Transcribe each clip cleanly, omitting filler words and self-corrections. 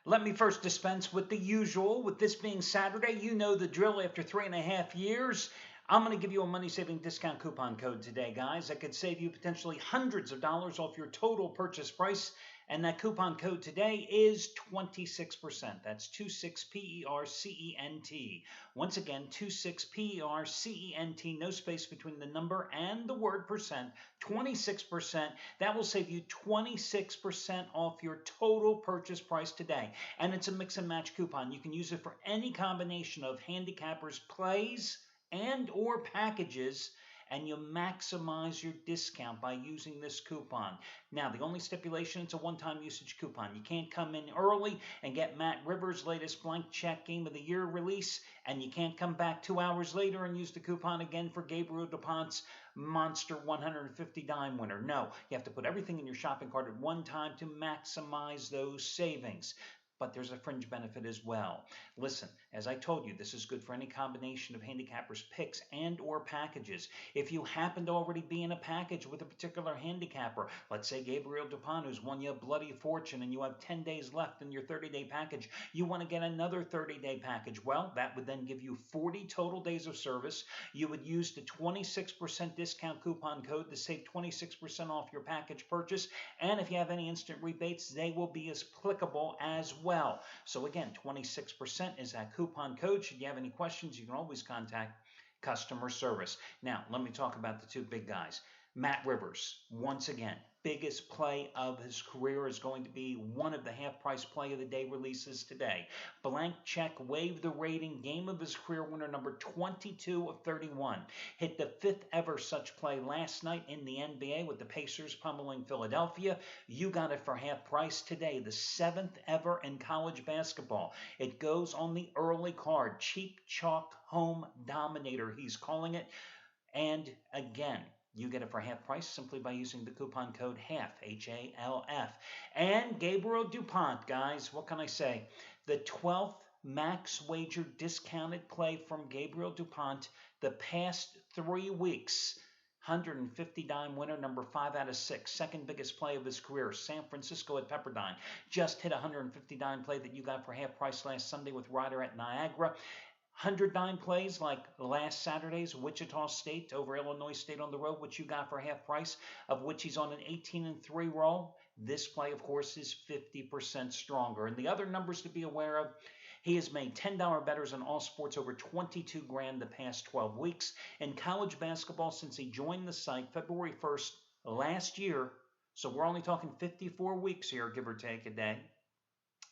Let me first dispense with the usual. With this being Saturday, you know the drill after 3.5 years. I'm going to give you a money saving discount coupon code today, guys, that could save you potentially hundreds of dollars off your total purchase price. And that coupon code today is 26%. That's 26PERCENT. Once again, 26PERCENT, no space between the number and the word percent, 26%. That will save you 26% off your total purchase price today. And it's a mix and match coupon. You can use it for any combination of handicappers' plays and or packages, and you maximize your discount by using this coupon. Now, the only stipulation, it's a one-time usage coupon. You can't come in early and get Matt Rivers' latest blank check game of the year release, and you can't come back 2 hours later and use the coupon again for Gabriel DuPont's monster 150 dime winner. No, you have to put everything in your shopping cart at one time to maximize those savings. But there's a fringe benefit as well. Listen, as I told you, this is good for any combination of handicappers' picks and or packages. If you happen to already be in a package with a particular handicapper, let's say Gabriel DuPont, who's won you a bloody fortune, and you have 10 days left in your 30-day package, you want to get another 30-day package. Well, that would then give you 40 total days of service. You would use the 26% discount coupon code to save 26% off your package purchase. And if you have any instant rebates, they will be as applicable as well. So again, 26% is that coupon code. Should you have any questions, you can always contact customer service. Now, let me talk about the two big guys. Matt Rivers, once again, biggest play of his career is going to be one of the half-price play of the day releases today. Blank check, waive the rating, game of his career winner number 22 of 31. Hit the fifth ever such play last night in the NBA with the Pacers pummeling Philadelphia. You got it for half price today, the seventh ever in college basketball. It goes on the early card, cheap chalk home dominator, he's calling it. And again, you get it for half price simply by using the coupon code HALF, H-A-L-F. And Gabriel DuPont, guys, what can I say? The 12th max wager discounted play from Gabriel DuPont the past 3 weeks. 150 dime winner, number 5 out of 6. Second biggest play of his career. San Francisco at Pepperdine. Just hit a 150 dime play that you got for half price last Sunday with Ryder at Niagara. 109 plays like last Saturday's Wichita State over Illinois State on the road, which you got for half price, of which he's on an 18-3 roll. This play, of course, is 50% stronger. And the other numbers to be aware of, he has made $10 bettors in all sports over 22 grand the past 12 weeks. In college basketball, since he joined the site February 1st last year, so we're only talking 54 weeks here, give or take a day,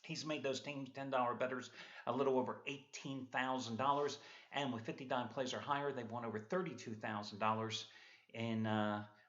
he's made those teams $10 bettors a little over $18,000. And with 50 dime plays or higher, they've won over $32,000 in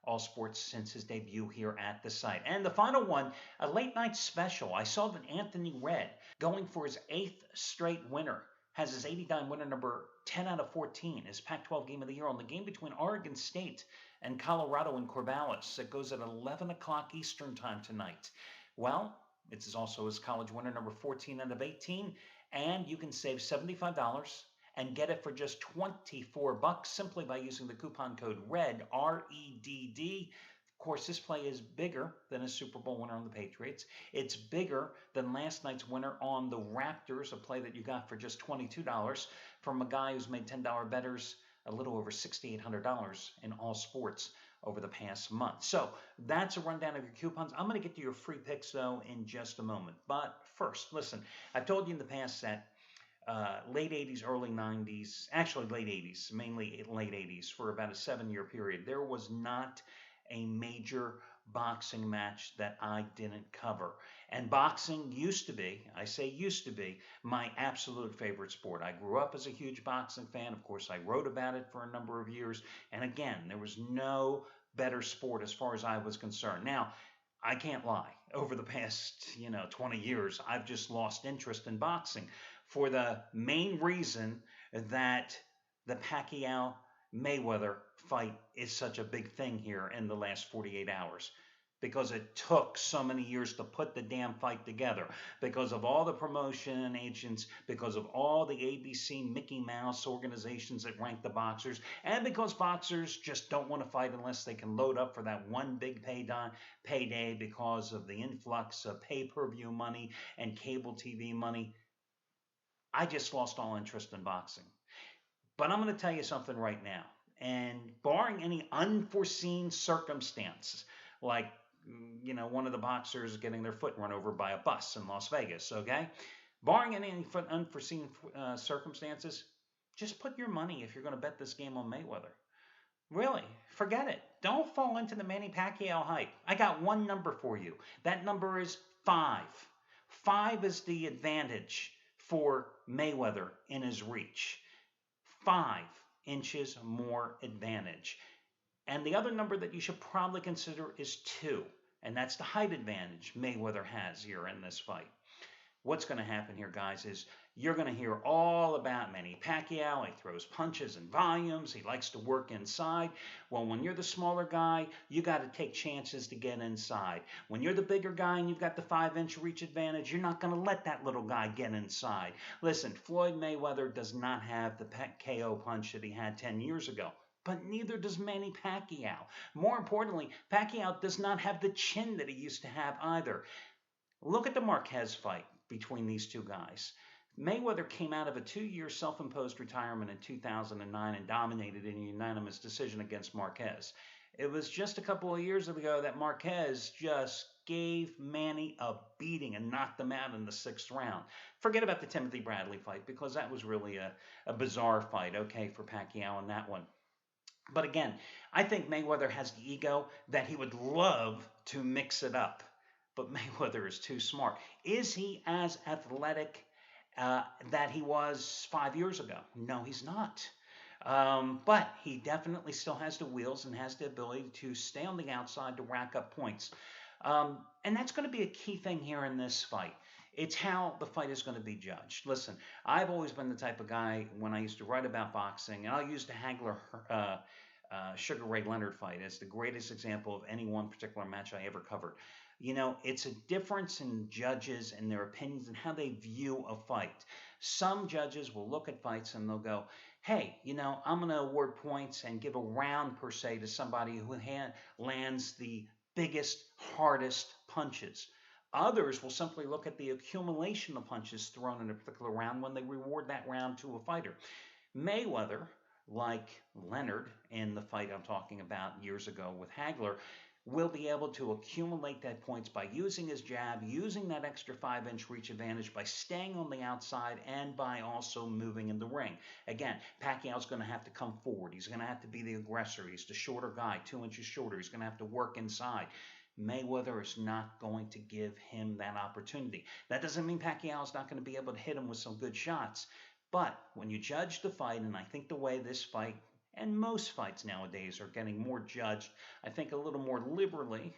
all sports since his debut here at the site. And the final one, a late night special. I saw that Anthony Red, going for his 8th straight winner, has his 80 dime winner number 10 out of 14, his Pac-12 game of the year on the game between Oregon State and Colorado in Corvallis. It goes at 11 o'clock Eastern time tonight. Well, it is also his college winner number 14 out of 18, and you can save $75 and get it for just $24 simply by using the coupon code REDD, R-E-D-D. Of course, this play is bigger than a Super Bowl winner on the Patriots. It's bigger than last night's winner on the Raptors, a play that you got for just $22 from a guy who's made $10 bettors a little over $6,800 in all sports over the past month. So that's a rundown of your coupons. I'm going to get to your free picks, though, in just a moment. But first, listen, I've told you in the past that late 80s, early 90s, actually late 80s, mainly late 80s, for about a 7-year period, there was not a major boxing match that I didn't cover. And boxing used to be, I say used to be, my absolute favorite sport. I grew up as a huge boxing fan. Of course, I wrote about it for a number of years. And again, there was no better sport as far as I was concerned. Now, I can't lie. Over the past, 20 years, I've just lost interest in boxing for the main reason that the Pacquiao Mayweather fight is such a big thing here in the last 48 hours. because it took so many years to put the damn fight together, because of all the promotion agents, because of all the ABC Mickey Mouse organizations that rank the boxers, and because boxers just don't want to fight unless they can load up for that one big payday because of the influx of pay-per-view money and cable TV money. I just lost all interest in boxing. But I'm going to tell you something right now. And barring any unforeseen circumstances, like, one of the boxers getting their foot run over by a bus in Las Vegas, okay? Barring any unforeseen circumstances, just put your money if you're going to bet this game on Mayweather. Really, forget it. Don't fall into the Manny Pacquiao hype. I got one number for you. That number is 5. 5 is the advantage for Mayweather in his reach. 5 inches more advantage. And the other number that you should probably consider is 2. And that's the height advantage Mayweather has here in this fight. What's going to happen here, guys, is you're going to hear all about Manny Pacquiao. He throws punches and volumes. He likes to work inside. Well, when you're the smaller guy, you got to take chances to get inside. When you're the bigger guy and you've got the 5-inch reach advantage, you're not going to let that little guy get inside. Listen, Floyd Mayweather does not have the KO punch that he had 10 years ago. But neither does Manny Pacquiao. More importantly, Pacquiao does not have the chin that he used to have either. Look at the Marquez fight between these two guys. Mayweather came out of a 2-year self-imposed retirement in 2009 and dominated in a unanimous decision against Marquez. It was just a couple of years ago that Marquez just gave Manny a beating and knocked him out in the 6th round. Forget about the Timothy Bradley fight, because that was really a bizarre fight, okay, for Pacquiao in that one. But again, I think Mayweather has the ego that he would love to mix it up. But Mayweather is too smart. Is he as athletic that he was 5 years ago? No, he's not. But he definitely still has the wheels and has the ability to stay on the outside to rack up points. And that's going to be a key thing here in this fight. It's how the fight is going to be judged. Listen, I've always been the type of guy, when I used to write about boxing, and I'll use the Hagler Sugar Ray Leonard fight as the greatest example of any one particular match I ever covered. It's a difference in judges and their opinions and how they view a fight. Some judges will look at fights and they'll go, hey, I'm going to award points and give a round per se to somebody who lands the biggest, hardest punches. Others will simply look at the accumulation of punches thrown in a particular round when they reward that round to a fighter. Mayweather, like Leonard in the fight I'm talking about years ago with Hagler, will be able to accumulate that points by using his jab, using that extra 5-inch reach advantage, by staying on the outside, and by also moving in the ring. Again, Pacquiao's going to have to come forward. He's going to have to be the aggressor. He's the shorter guy, 2 inches shorter. He's going to have to work inside. Mayweather is not going to give him that opportunity. That doesn't mean Pacquiao's not going to be able to hit him with some good shots. But when you judge the fight, and I think the way this fight and most fights nowadays are getting more judged, I think a little more liberally,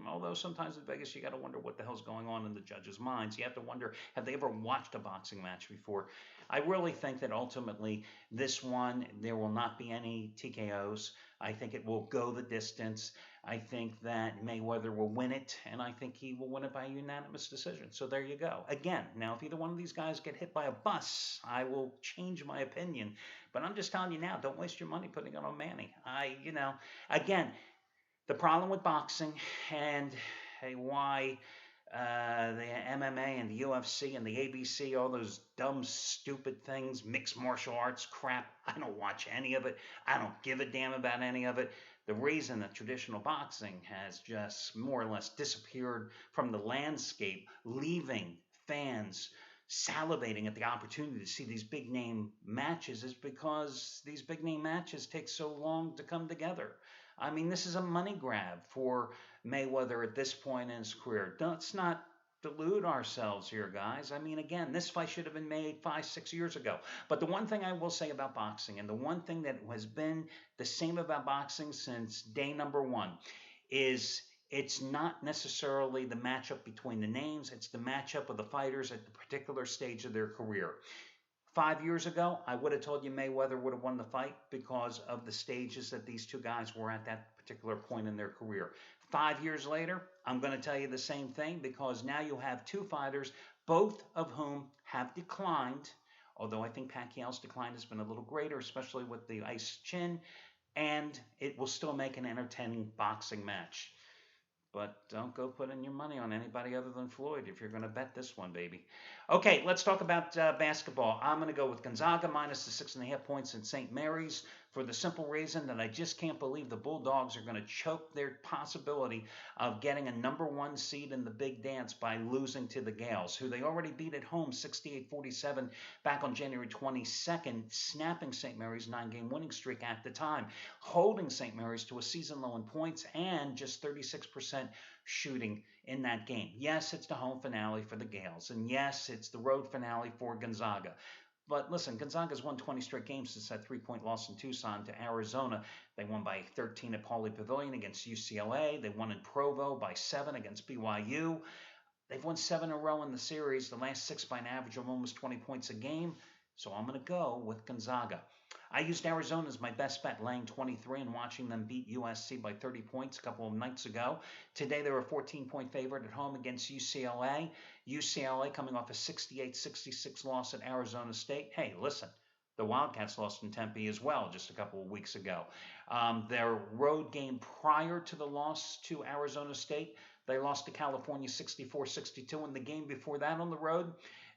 although sometimes in Vegas you got to wonder what the hell's going on in the judges' minds. You have to wonder, have they ever watched a boxing match before? I really think that ultimately this one, there will not be any TKOs. I think it will go the distance. I think that Mayweather will win it, and I think he will win it by unanimous decision. So there you go. Again, now if either one of these guys get hit by a bus, I will change my opinion. But I'm just telling you now, don't waste your money putting it on Manny. Again, the problem with boxing and why the MMA and the UFC and the ABC, all those dumb, stupid things, mixed martial arts crap, I don't watch any of it. I don't give a damn about any of it. The reason that traditional boxing has just more or less disappeared from the landscape, leaving fans salivating at the opportunity to see these big name matches, is because these big name matches take so long to come together. I mean, this is a money grab for Mayweather at this point in his career. Let's not delude ourselves here, guys. I mean, again, this fight should have been made 5-6 years ago. But the one thing I will say about boxing, and the one thing that has been the same about boxing since day number one, is it's not necessarily the matchup between the names. It's the matchup of the fighters at the particular stage of their career. 5 years ago, I would have told you Mayweather would have won the fight because of the stages that these two guys were at that particular point in their career. 5 years later, I'm going to tell you the same thing because now you have two fighters, both of whom have declined. Although I think Pacquiao's decline has been a little greater, especially with the ice chin, and it will still make an entertaining boxing match. But don't go putting your money on anybody other than Floyd if you're going to bet this one, baby. Okay, let's talk about basketball. I'm going to go with Gonzaga minus the 6.5 points in St. Mary's for the simple reason that I just can't believe the Bulldogs are going to choke their possibility of getting a #1 seed in the big dance by losing to the Gales, who they already beat at home 68-47 back on January 22nd, snapping St. Mary's 9-game winning streak at the time, holding St. Mary's to a season low in points and just 36% shooting in that game. Yes, it's the home finale for the Gales, and yes, it's the road finale for Gonzaga. But listen, Gonzaga's won 20 straight games since that three-point loss in Tucson to Arizona. They won by 13 at Pauley Pavilion against UCLA. They won in Provo by 7 against BYU. They've won 7 in a row in the series, the last 6 by an average of almost 20 points a game. So I'm going to go with Gonzaga. I used Arizona as my best bet, laying 23 and watching them beat USC by 30 points a couple of nights ago. Today they were a 14-point favorite at home against UCLA. UCLA coming off a 68-66 loss at Arizona State. Hey, listen, the Wildcats lost in Tempe as well just a couple of weeks ago. Their road game prior to the loss to Arizona State, they lost to California 64-62. In the game before that on the road,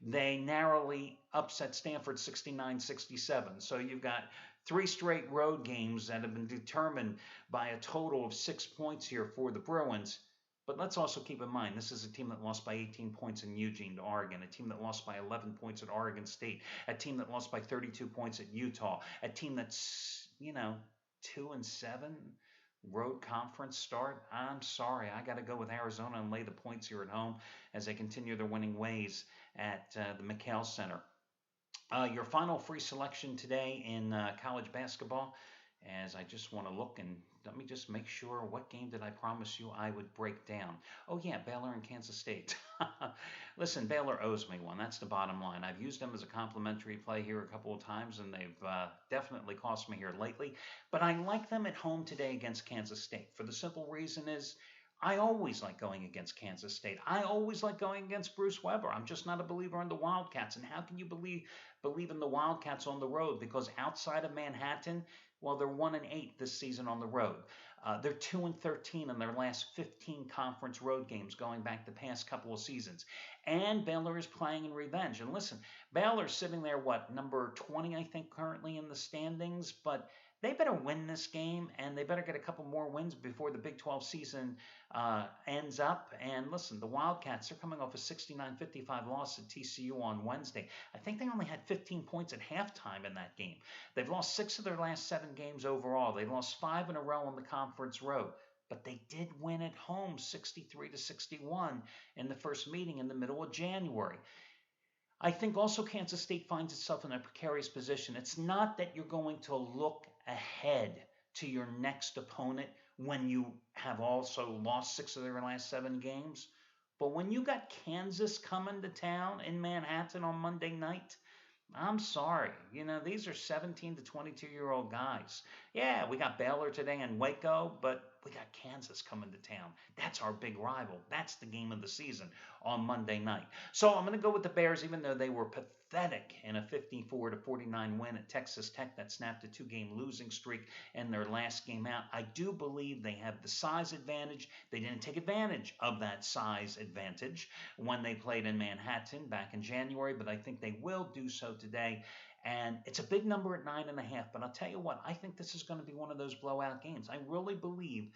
they narrowly upset Stanford 69-67. So you've got 3 straight road games that have been determined by a total of 6 points here for the Bruins. But let's also keep in mind, this is a team that lost by 18 points in Eugene to Oregon, a team that lost by 11 points at Oregon State, a team that lost by 32 points at Utah, a team that's, 2-7 road conference start. I'm sorry, I got to go with Arizona and lay the points here at home as they continue their winning ways at the McHale Center. Your final free selection today in college basketball, as I just want to look and let me just make sure, what game did I promise you I would break down? Oh yeah, Baylor and Kansas State. Listen, Baylor owes me one. That's the bottom line. I've used them as a complimentary play here a couple of times, and they've definitely cost me here lately. But I like them at home today against Kansas State for the simple reason is I always like going against Kansas State. I always like going against Bruce Weber. I'm just not a believer in the Wildcats. And how can you believe in the Wildcats on the road? Because outside of Manhattan, well, they're 1-8 this season on the road. They're 2-13 in their last 15 conference road games going back the past couple of seasons. And Baylor is playing in revenge. And listen, Baylor's sitting there, number 20, I think, currently in the standings. But they better win this game, and they better get a couple more wins before the Big 12 season ends up. And listen, the Wildcats, they're coming off a 69-55 loss at TCU on Wednesday. I think they only had 15 points at halftime in that game. They've lost 6 of their last 7 games overall. They lost 5 in a row on the conference road. But they did win at home 63-61 in the first meeting in the middle of January. I think also Kansas State finds itself in a precarious position. It's not that you're going to look ahead to your next opponent when you have also lost 6 of their last 7 games. But when you got Kansas coming to town in Manhattan on Monday night, I'm sorry. These are 17 to 22-year-old guys. Yeah, we got Baylor today in Waco, but we got Kansas coming to town. That's our big rival. That's the game of the season on Monday night. So I'm going to go with the Bears, even though they were pathetic in a 54-49 win at Texas Tech that snapped a 2-game losing streak in their last game out. I do believe they have the size advantage. They didn't take advantage of that size advantage when they played in Manhattan back in January, but I think they will do so today. And it's a big number at 9.5. But I'll tell you what, I think this is going to be one of those blowout games. I really believe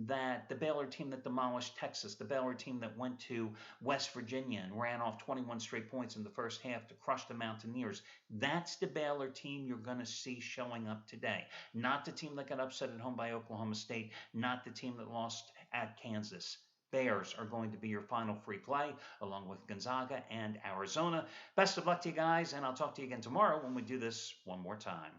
that the Baylor team that demolished Texas, the Baylor team that went to West Virginia and ran off 21 straight points in the first half to crush the Mountaineers, that's the Baylor team you're going to see showing up today. Not the team that got upset at home by Oklahoma State, not the team that lost at Kansas. Bears are going to be your final free play, along with Gonzaga and Arizona. Best of luck to you guys, and I'll talk to you again tomorrow when we do this one more time.